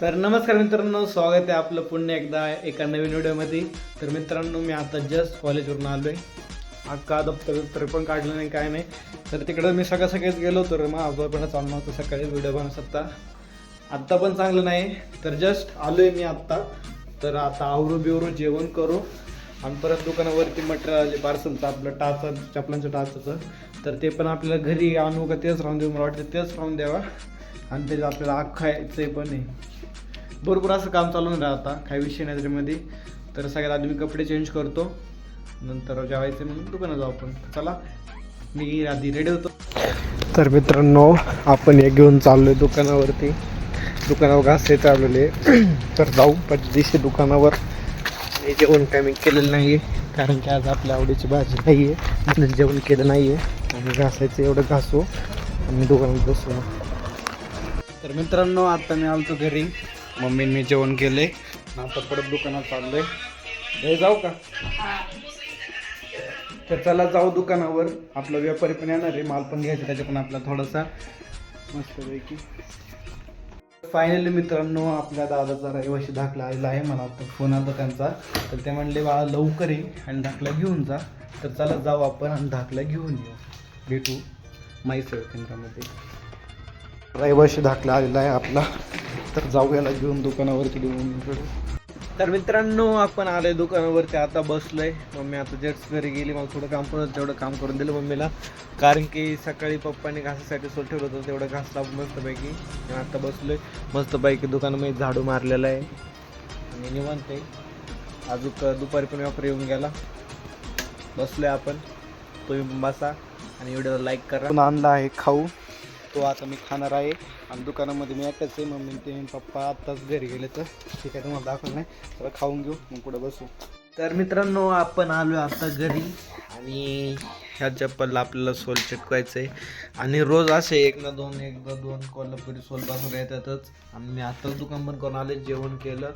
तर नमस्कार मित्रांनो, स्वागत आहे आपलं पुन्हा एकदा एका नवीन व्हिडिओमध्ये. तर मित्रांनो, मी आता जस्ट कॉलेजवरून आलो आहे. अख्खा दप्तर पण काढलं नाही काय नाही. तर तिकडं मी सकाळीच गेलो तर मग पण चालू नव्हतं सकाळी व्हिडिओ बनवत आत्ता पण चांगलं नाही. तर जस्ट आलो आहे मी आत्ता. तर आता आवरू बिवरू जेवण करू आणि परत दुकानावरती मटेरियल आले पार्सलचं, आपलं टाचा चपलांचं टाचाचं. तर ते पण आपल्याला घरी आणू का तेच राहून देऊ, मला वाटतं तेच राहून द्यावा. आणि त्याचं आपल्याला अख्खा यायचं पण आहे. भरपूर असं काम चालू नाही आता, काही विषय नाही त्याच्यामध्ये. तर सगळ्यात आधी मी कपडे चेंज करतो, नंतर जेवायचे म्हणून दुकानात जाऊ आपण. चला, मी आधी रेडी होतो. तर मित्रांनो, आपण एक घेऊन चाललो आहे दुकानावरती. दुकानावर घासे चालवले तर जाऊ दिवशी दुकानावर. हे जेवण काय मी केलेलं नाही आहे, कारण की आज आपल्या आवडीची भाजी नाही आहे, म्हणून जेवण केलं नाही आहे. आणि घासायचं एवढं घासू आणि दुकानात बसू. तर मित्रांनो, आता मी आलो घरी. मम्मीने जेवण केले, आता परत दुकानात चाललोय. हे जाऊ का? तर चला जाऊ दुकानावर. आपला व्यापारी पण येणार आहे, माल पण घ्यायचा त्याच्या पण आपला थोडासा मस्तपैकी. फायनली मित्रांनो, आपल्या दादाचा रहिवाशी दाखला आलेला आहे. मला आता फोन आला त्यांचा. तर ते म्हणले बाळा लवकर ये आणि दाखला घेऊन जा. तर चला जाऊ आपण आणि दाखला घेऊन येऊ. भेटू माई सेवा केंद्रामध्ये. रहिवाशी दाखला आलेला आहे आपला. तर जाऊ याला घेऊन दुकानावरती घेऊन. तर मित्रांनो, आपण आलोय दुकानावरती, आता बसलोय. मम्मी आता जस्ट घरी गेली, मला थोडं काम पण तेवढं काम करून दिलं मम्मीला, कारण की सकाळी पप्पाने घासासाठी सोड ठेवलं होतं, तेवढं घासला मस्तपैकी. आता बसलोय मस्तपैकी दुकानामध्ये, झाडू मारलेला आहे आणि निवांत आहे. अजून दुपारी पण व्यापारी येऊन गेला. बसलोय आपण, तुम्ही बसा आणि व्हिडिओला लाईक करा. आणला आहे खाऊ, तो आता मी खाणार आहे. आणि दुकानामध्ये मी एकटाच आहे, मम्मी ते पप्पा आत्ताच घरी गेले. तर ठीक आहे, तुम्हाला दाखवलं नाही, तर खाऊन घेऊ मग पुढे बसू. तर मित्रांनो, आपण आलो आता घरी आणि ह्या चप्पलला आपल्याला सोल चिटकवायचं आहे. आणि रोज असे एकदा दोन कोल्हापुरी सोल बसून येतातच. आणि मी आत्ताच दुकान बंद करून आले, जेवण केलं,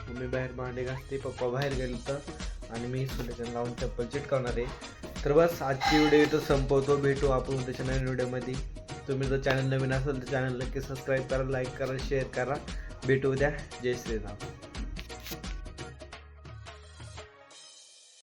मम्मी बाहेर भांडे घासते, पप्पा बाहेर गेले तर, आणि मी सोल्याच्या लावून चप्पल चिटकावणार आहे. तर बस आजची व्हिडिओ इथं संपवतो. भेटू आपण त्याच्या नवीन व्हिडिओमध्ये. तुम्ही जर चॅनल नवीन असेल तर चॅनल नक्की सबस्क्राईब करा, लाईक करा, शेअर करा. भेटू उद्या. जय श्रीराम.